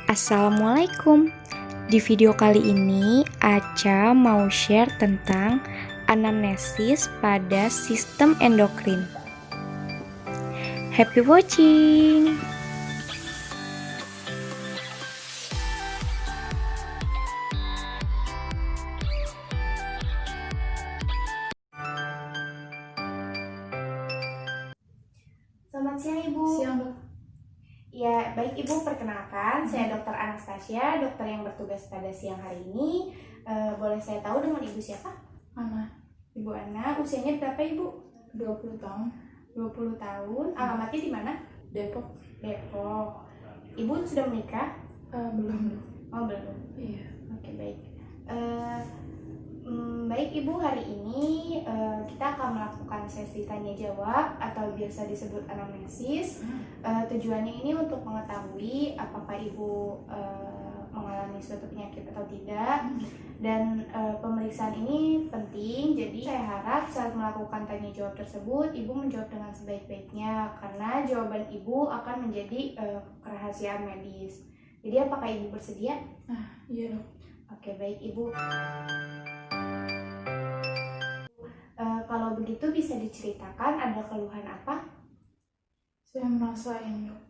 Assalamualaikum. Di video kali ini, Aca mau share tentang anamnesis pada sistem endokrin. Happy watching! Selamat siang Ibu. Siang Dok. Ya, baik Ibu, perkenalkan saya Dr. Anastasia, dokter yang bertugas pada siang hari ini. Boleh saya tahu dengan Ibu siapa? Ana, Ibu Ana, usianya berapa Ibu? 20 tahun, 20 tahun. Alamatnya di mana? Depok. Depok. Ibu sudah menikah? Belum Dok. Oh, belum. Iya. Oke, baik. Baik Ibu, hari ini kita akan melakukan sesi tanya jawab atau biasa disebut anamnesis. Tujuannya ini untuk mengetahui apakah Ibu mengalami suatu penyakit atau tidak, dan pemeriksaan ini penting. Jadi saya harap saat melakukan tanya jawab tersebut Ibu menjawab dengan sebaik-baiknya, karena jawaban Ibu akan menjadi kerahasiaan medis. Jadi apakah Ibu bersedia? Iya Dok. Oke, baik Ibu. Kalau begitu bisa diceritakan ada keluhan apa? Saya merasain Dok,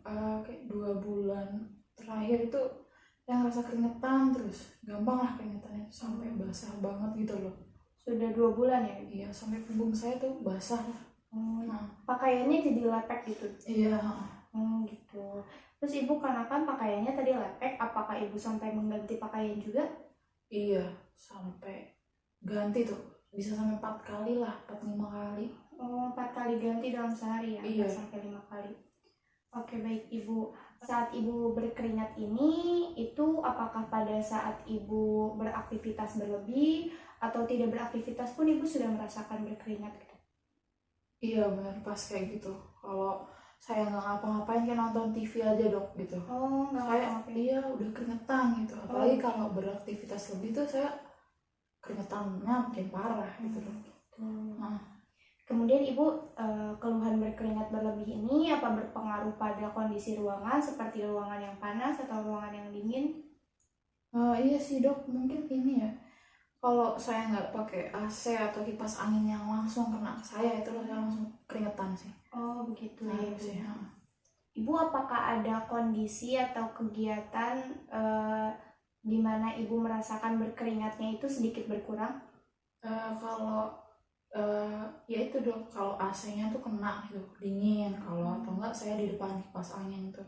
kayak 2 bulan terakhir itu yang rasa keringetan terus, gampang lah keringetannya sampai basah banget gitu loh. Sudah 2 bulan ya? Iya, sampai punggung saya tuh basah lah. Pakaiannya jadi lepek gitu? Iya. Gitu. Terus Ibu kenakan pakaiannya tadi lepek, apakah Ibu sampai mengganti pakaian juga? Iya, sampai ganti tuh, bisa sampai 4 kali lah, 4-5 kali. 4 kali ganti dalam sehari ya? Iya. Sampai 5 kali. Oke, baik Ibu. Saat Ibu berkeringat ini, itu apakah pada saat Ibu beraktivitas berlebih atau tidak beraktivitas pun Ibu sudah merasakan berkeringat gitu? Iya benar, pas kayak gitu. Kalau saya nggak ngapa-ngapain kayak nonton TV aja Dok gitu. Oh, nggak Saya ngapa-ngapain. iya udah keringetan gitu. Apalagi gitu. kalau beraktivitas lebih tuh saya keringetannya makin parah gitu Dok. Kemudian Ibu, keluhan berkeringat berlebih ini apa berpengaruh pada kondisi ruangan seperti ruangan yang panas atau ruangan yang dingin? Iya sih Dok, mungkin ini ya. Kalau saya nggak pakai AC atau kipas angin yang langsung kena ke saya, itu saya langsung keringetan sih. Oh begitu ya Nah, Ibu. sih. Ibu apakah ada kondisi atau kegiatan di mana Ibu merasakan berkeringatnya itu sedikit berkurang? Kalau ya itu Dok, kalau AC-nya tuh kena gitu, dingin. Kalau atau enggak saya di depan kipas angin tuh.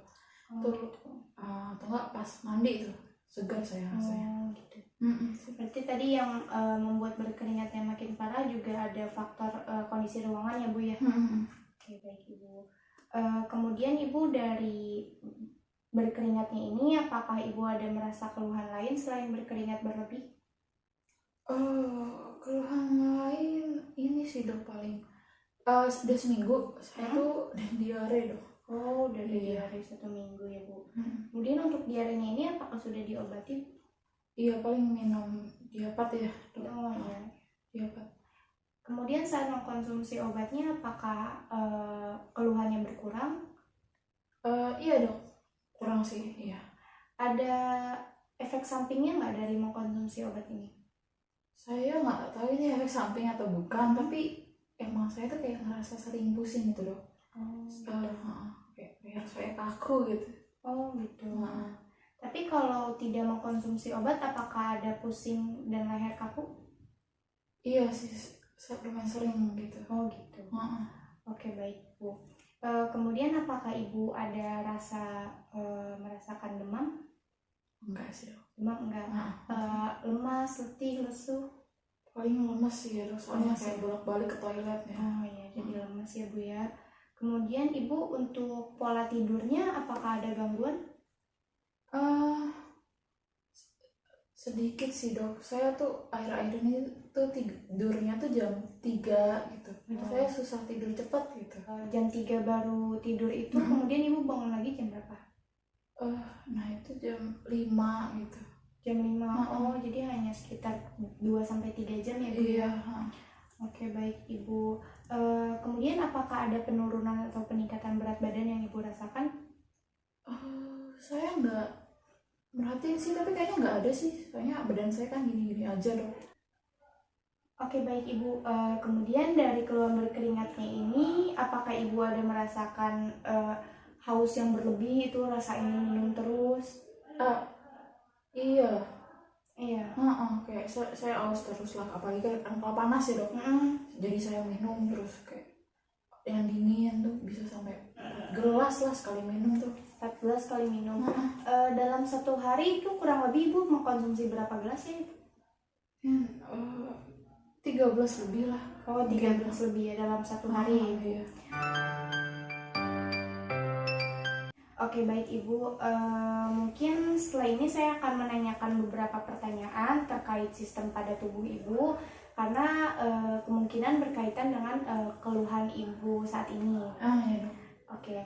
Tuh atau enggak pas mandi tuh segar saya rasanya. Gitu. Seperti tadi yang membuat berkeringatnya makin parah juga ada faktor kondisi ruangan ya Bu ya? Oke, baik Ibu. Kemudian Ibu dari berkeringatnya ini apakah Ibu ada merasa keluhan lain selain berkeringat berlebih? Keluhan lain ini sih Dok paling sudah seminggu saya tuh diare Dok. Oh, udah diare 1 minggu ya Bu. Kemudian untuk diarenya ini apakah sudah diobati? Iya, paling minum diapat ya Dok. Oh ya. Diapat. Kemudian saat mengkonsumsi obatnya apakah keluhannya berkurang? Iya Dok, kurang sih, iya. Ada efek sampingnya nggak dari mengkonsumsi obat ini? Saya nggak tahu ini efek samping atau bukan, tapi emang saya tuh kayak ngerasa sering pusing gitu Dok. Kayak saya kaku gitu. Oh gitu. Tapi kalau tidak mengkonsumsi obat apakah ada pusing dan leher kaku? Iya sih, lumayan sering gitu. Oh gitu. Oke, baik Bu. Kemudian apakah Ibu ada merasakan demam? Enggak sih Dok. Demam enggak? Lemas, letih, lesu? Paling lemes sih ya Dok, soalnya kayak bolak-balik ke toilet ya. Oh iya, jadi lemas ya Bu ya. Kemudian Ibu untuk pola tidurnya apakah ada gangguan? Sedikit sih Dok, saya tuh akhir-akhir ini tuh tidurnya tuh jam 3 gitu. Saya susah tidur cepat gitu. Jam 3 baru tidur itu, kemudian Ibu bangun lagi jam berapa? Nah itu jam 5 gitu. Jam 5, oh jadi hanya sekitar 2-3 jam ya Bu? Iya. Oke, baik Ibu. Kemudian apakah ada penurunan atau peningkatan berat badan yang Ibu rasakan? Saya Merhatiin sih, tapi kayaknya nggak ada sih. Soalnya badan saya kan gini-gini aja dok. Oke, baik Ibu. Kemudian dari keluar berkeringatnya ini, apakah Ibu ada merasakan haus yang berlebih itu, rasa ingin minum terus? Iya. Iya. Kayak saya aus terus lah, apalagi kan kalau panas ya dok. Jadi saya minum terus kayak yang dingin tuh bisa sampai 4 gelas lah sekali minum tuh. 4 gelas kali minum. Dalam satu hari itu kurang lebih Ibu mengkonsumsi berapa gelas ya? 13 lebih lah. Oh, 13 lebih ya dalam satu hari. Iya. Oke, baik Ibu. Mungkin setelah ini saya akan menanyakan beberapa pertanyaan terkait sistem pada tubuh Ibu, karena kemungkinan berkaitan dengan keluhan Ibu saat ini. Iya dok. Oke,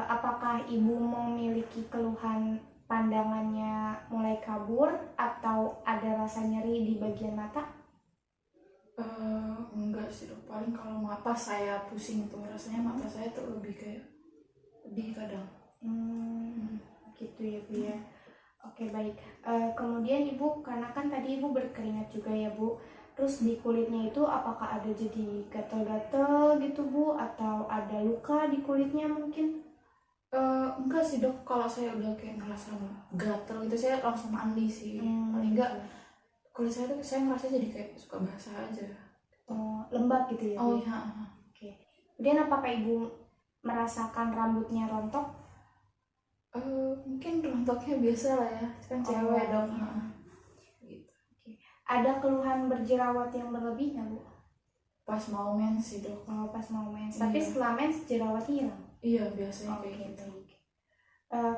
apakah Ibu memiliki keluhan pandangannya mulai kabur atau ada rasa nyeri di bagian mata? Enggak sih dok, paling kalau mata saya pusing tuh, rasanya mata saya tuh lebih kayak pedih kadang. Gitu ya Bu ya. Oke, baik. Kemudian Ibu, karena kan tadi Ibu berkeringat juga ya Bu, terus di kulitnya itu apakah ada jadi gatal-gatal gitu Bu, atau ada luka di kulitnya mungkin? Enggak sih dok, kalau saya udah kayak ngerasa gatel gitu saya langsung mandi sih. Paling enggak kulit saya tuh saya ngerasa jadi kayak suka basah aja. Oh, lembab gitu ya Bu? Oh iya. Oke. Kemudian apakah Ibu merasakan rambutnya rontok? Mungkin rontoknya biasa lah ya, kan cewek dong. Gitu. Ada keluhan berjerawat yang berlebih nggak Bu? Pas mau mens sih dok. Oh, pas mau mens. Tapi Iya. setelah mens jerawatnya hilang? Iya biasanya Oke, kayak gitu. baik.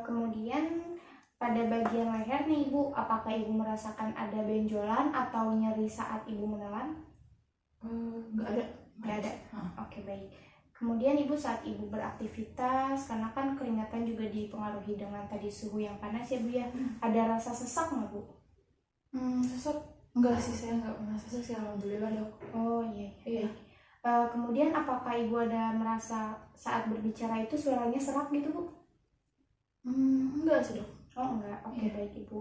Kemudian pada bagian leher nih Ibu, apakah Ibu merasakan ada benjolan atau nyeri saat Ibu menelan? Nggak ada. Nggak ada. Oke, baik. Kemudian Ibu saat Ibu beraktivitas, karena kan keringatan juga dipengaruhi dengan tadi suhu yang panas ya Bu ya, ada rasa sesak nggak Bu? Sesak? Enggak sih, saya nggak pernah sesak sih, alhamdulillah dok. Oh iya. Iya. Kemudian apakah Ibu ada merasa saat berbicara itu suaranya serak gitu Bu? Enggak sih dok. Oh enggak, oke. Iya. Baik Ibu.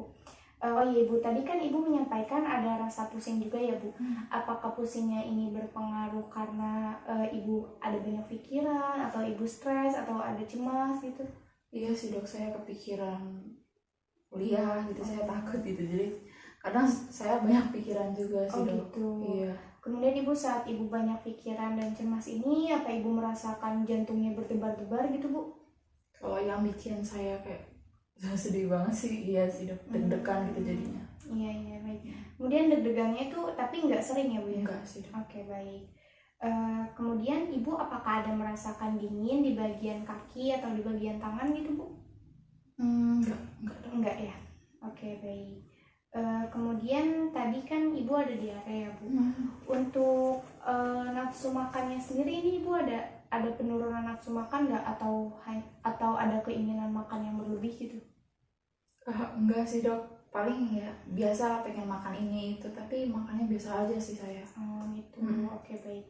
Oh iya Ibu, tadi kan Ibu menyampaikan ada rasa pusing juga ya Bu. Apakah pusingnya ini berpengaruh karena Ibu ada banyak pikiran, atau Ibu stres, atau ada cemas gitu? Iya sih dok, saya kepikiran kuliah gitu, saya takut gitu, jadi kadang saya banyak pikiran juga sih Oh dok. gitu. Iya. Kemudian Ibu saat Ibu banyak pikiran dan cemas ini, apa Ibu merasakan jantungnya berdebar-debar gitu Bu? Kalau yang bikin saya kayak sedih banget sih, iya sih dok, deg-degan gitu jadinya. Iya, baik. Kemudian deg-degannya itu tapi nggak sering ya Bu ya? Enggak sih dok. Oke, baik. Kemudian Ibu apakah ada merasakan dingin di bagian kaki atau di bagian tangan gitu Bu? Enggak dok. Enggak ya? Oke, baik. Kemudian tadi kan Ibu ada diare ya Bu? Untuk nafsu makannya sendiri ini Ibu ada penurunan nafsu makan nggak, atau ada keinginan makan yang berlebih gitu? Enggak sih dok, paling ya biasa lah pengen makan ini itu, tapi makannya biasa aja sih saya. Oh gitu. Oke, baik.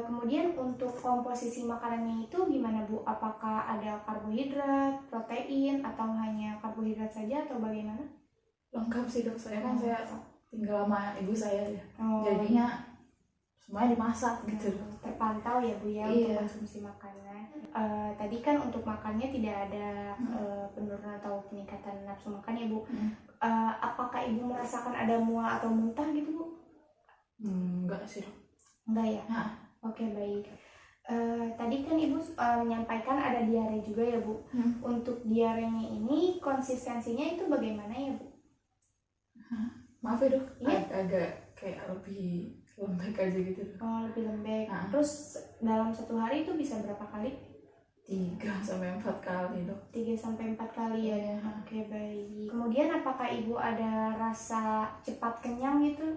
Kemudian untuk komposisi makanannya itu gimana Bu? Apakah ada karbohidrat, protein, atau hanya karbohidrat saja atau bagaimana? Lengkap sih dok, saya kan saya tinggal sama ibu saya ya. Oh, Jadinya semuanya dimasak gitu. terpantau ya Bu ya. Iya. Untuk konsumsi makanan. Tadi kan untuk makannya tidak ada penurunan atau peningkatan nafsu makan ya Bu. Apakah Ibu merasakan ada mual atau muntah gitu Bu? Enggak sih dok. Enggak ya? Oke, baik. Tadi kan Ibu menyampaikan ada diare juga ya Bu. Untuk diarenya ini konsistensinya itu bagaimana ya Bu? Maaf ya dok, Iya. agak kayak lebih lembek aja gitu dok. Oh, lebih lembek. Terus dalam satu hari itu bisa berapa kali? 3-4 kali dok. 3-4 kali ya. Oke, baik. Kemudian apakah Ibu ada rasa cepat kenyang gitu?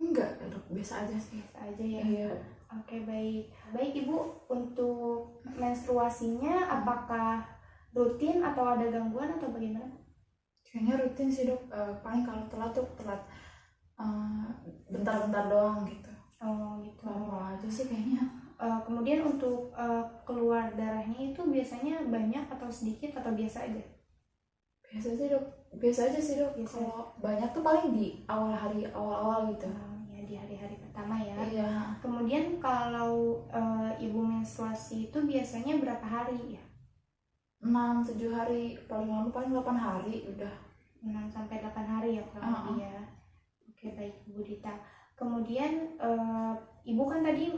Enggak dok, biasa aja sih. Biasa aja ya. Iya. Oke, baik. Baik Ibu, untuk menstruasinya apakah rutin atau ada gangguan atau bagaimana? Kayaknya rutin sih dok, paling kalau telat tuh telat bentar-bentar doang gitu. Oh gitu. Normal aja sih kayaknya. Kemudian untuk keluar darahnya itu biasanya banyak atau sedikit atau biasa aja? Biasa aja sih dok. Biasa. Kalau banyak tuh paling di awal-awal gitu. Ya di hari-hari pertama ya. Iya. Kemudian kalau ibu menstruasi itu biasanya berapa hari ya? 6-7 hari, paling lama paling 8 hari udah. 6 sampai 8 hari ya kurang lebih ya. Oke, baik Ibu Dita. Kemudian Ibu kan tadi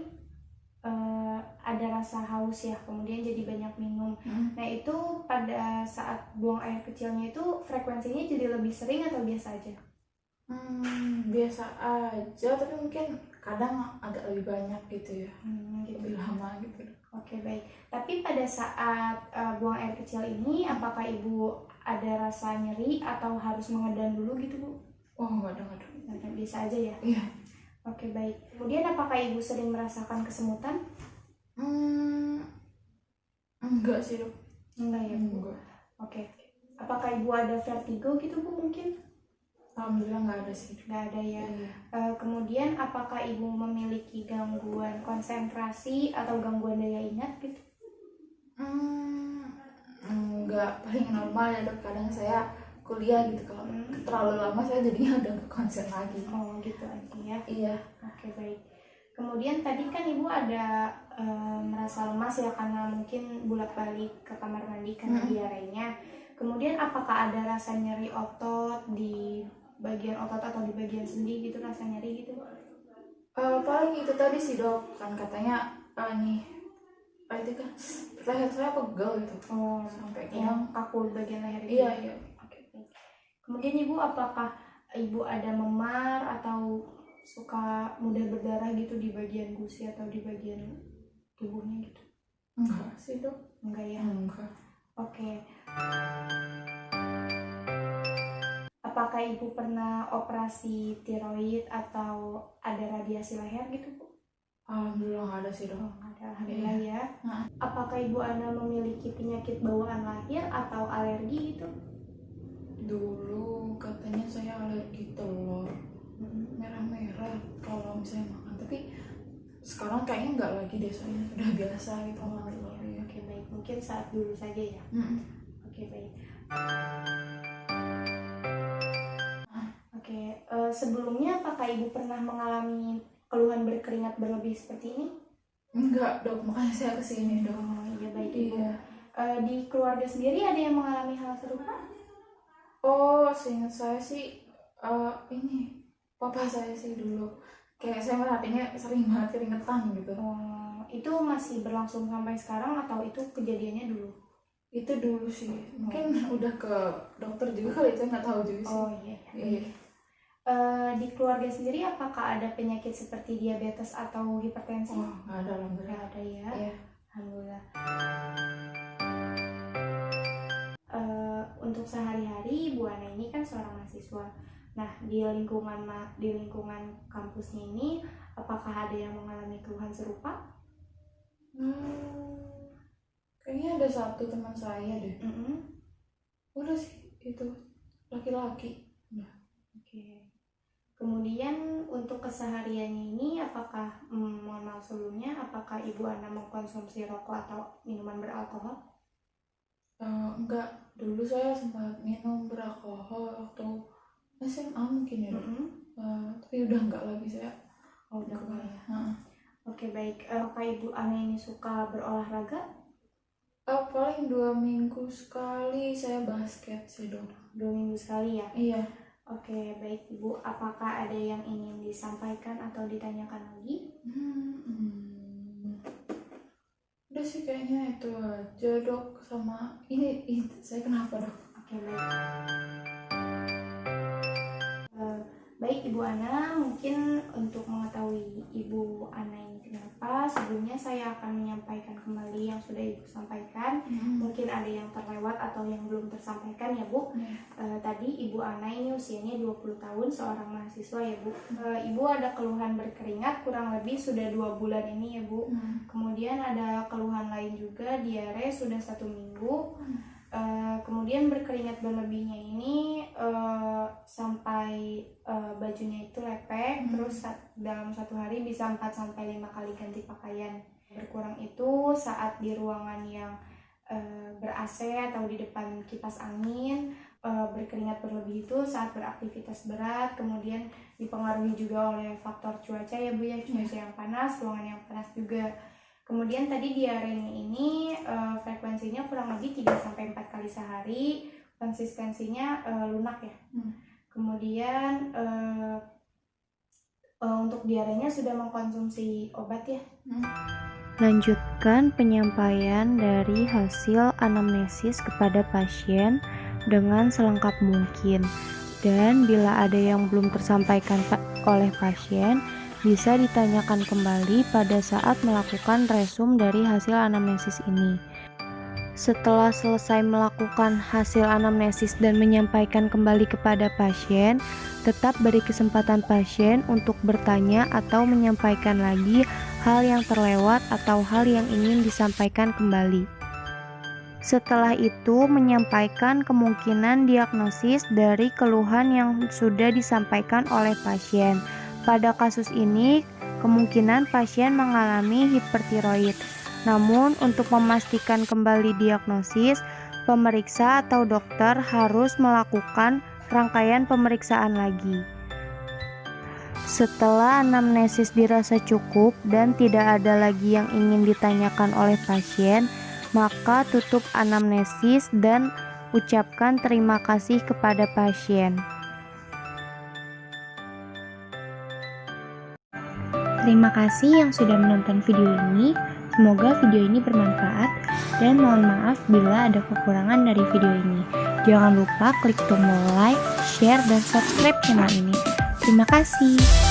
ada rasa haus ya, kemudian jadi banyak minum. Nah itu pada saat buang air kecilnya itu frekuensinya jadi lebih sering atau biasa aja? Biasa aja, tapi mungkin kadang agak lebih banyak gitu ya. Gitu. Lebih lama gitu. Oke, baik. Tapi pada saat buang air kecil ini, apakah Ibu ada rasa nyeri atau harus mengedan dulu gitu Bu? Oh nggak ada. Biasa aja ya? Iya. Oke, baik. Kemudian apakah Ibu sering merasakan kesemutan? Enggak sih dok. Enggak ya Bu? Enggak. Oke. Apakah Ibu ada vertigo gitu Bu mungkin? Alhamdulillah nggak ada sih. Nggak ada ya. Iya. Kemudian apakah Ibu memiliki gangguan konsentrasi atau gangguan daya ingat gitu? Enggak, paling normal ya dok. Kadang saya kuliah gitu, kalau terlalu lama saya jadinya udah nggak konsen lagi. Oh gitu aja ya. Iya. Oke, baik. Kemudian tadi kan Ibu ada merasa lemas ya karena mungkin bolak-balik ke kamar mandi karena diarenya. Kemudian apakah ada rasa nyeri otot di bagian otot atau di bagian sendi gitu, rasa nyeri gitu? Paling itu tadi sih dok, kan katanya itu kan leher saya pegel gitu. Oh, sampai yang kadang kaku bagian leher itu. Iya. Oke, baik. Kemudian Ibu apakah Ibu ada memar atau suka mudah berdarah gitu di bagian gusi atau di bagian tubuhnya gitu? Enggak sih dok. Enggak ya? Enggak. Oke. Apakah Ibu pernah operasi tiroid atau ada radiasi leher gitu Bu? Alhamdulillah nggak ada sih dok. Oh, ada, alhamdulillah ya. Apakah Ibu Ana memiliki penyakit bawaan lahir atau alergi gitu? Dulu katanya saya alergi telur merah-merah kalau misalnya makan, tapi sekarang kayaknya nggak lagi deh, soalnya udah biasa gitu sama telur ya. Oke, baik. Mungkin saat dulu saja ya. Oke, baik. Oke, sebelumnya apakah Ibu pernah mengalami keluhan berkeringat berlebih seperti ini? Enggak dok, makanya saya kesini dok. Oh iya, baik Ibu. Iya. Di keluarga sendiri ada yang mengalami hal serupa? Oh, seingat saya sih ini papa saya sih dulu, kayak saya merhatinya sering banget keringetan gitu. Oh, itu masih berlangsung sampai sekarang atau itu kejadiannya dulu? Itu dulu sih, mungkin udah ke dokter juga kali, itu nggak tahu juga sih. Oh iya. Di keluarga sendiri apakah ada penyakit seperti diabetes atau hipertensi? Oh, nggak ada, alhamdulillah. Nggak ada ya. Iya. Alhamdulillah. Untuk sehari-hari Ibu Ana ini kan seorang mahasiswa. Nah, di lingkungan kampusnya ini apakah ada yang mengalami keluhan serupa? Kayaknya ada satu teman saya deh. Udah sih, itu laki-laki. Oke. Kemudian untuk kesehariannya ini apakah mohon maaf sebelumnya, apakah Ibu Ana mengkonsumsi rokok atau minuman beralkohol? Enggak, dulu saya sempat minum beralkohol waktu SMA mungkin ya. Tapi udah enggak lagi saya. Oh, udah enggak ya. Oke, baik. Apakah Ibu Ana ini suka berolahraga? Paling 2 minggu sekali saya basket sih dok. 2 minggu sekali ya? Iya. Oke, baik Ibu. Apakah ada yang ingin disampaikan atau ditanyakan lagi? Udah sih kayaknya itu aja dok. Sama ini saya kenapa dok? Oke, baik. Baik Ibu Ana, mungkin untuk mengetahui Ibu Ana ini kenapa, sebelumnya saya akan menyampaikan kembali yang sudah Ibu sampaikan. Mungkin ada yang terlewat atau yang belum tersampaikan ya Bu. Tadi Ibu Ana ini usianya 20 tahun, seorang mahasiswa ya Bu. Ibu ada keluhan berkeringat kurang lebih sudah 2 bulan ini ya Bu. Kemudian ada keluhan lain juga, diare sudah 1 minggu. Kemudian berkeringat berlebihnya ini sampai bajunya itu lepek, terus dalam 1 hari bisa 4-5 kali ganti pakaian. Berkurang itu saat di ruangan yang ber-AC atau di depan kipas angin, berkeringat berlebih itu saat beraktivitas berat, kemudian dipengaruhi juga oleh faktor cuaca ya Bu ya, cuaca yang panas, ruangan yang panas juga. Kemudian tadi diarenya ini frekuensinya kurang lebih 3-4 kali sehari, konsistensinya lunak ya. Kemudian untuk diarenya sudah mengkonsumsi obat ya. Lanjutkan penyampaian dari hasil anamnesis kepada pasien dengan selengkap mungkin. Dan bila ada yang belum tersampaikan oleh pasien, bisa ditanyakan kembali pada saat melakukan resum dari hasil anamnesis ini. Setelah selesai melakukan hasil anamnesis dan menyampaikan kembali kepada pasien, tetap beri kesempatan pasien untuk bertanya atau menyampaikan lagi hal yang terlewat atau hal yang ingin disampaikan kembali. Setelah itu, menyampaikan kemungkinan diagnosis dari keluhan yang sudah disampaikan oleh pasien. Pada kasus ini, kemungkinan pasien mengalami hipertiroid. Namun, untuk memastikan kembali diagnosis, pemeriksa atau dokter harus melakukan rangkaian pemeriksaan lagi. Setelah anamnesis dirasa cukup dan tidak ada lagi yang ingin ditanyakan oleh pasien, maka tutup anamnesis dan ucapkan terima kasih kepada pasien. Terima kasih yang sudah menonton video ini. Semoga video ini bermanfaat dan mohon maaf bila ada kekurangan dari video ini. Jangan lupa klik tombol like, share, dan subscribe channel ini. Terima kasih.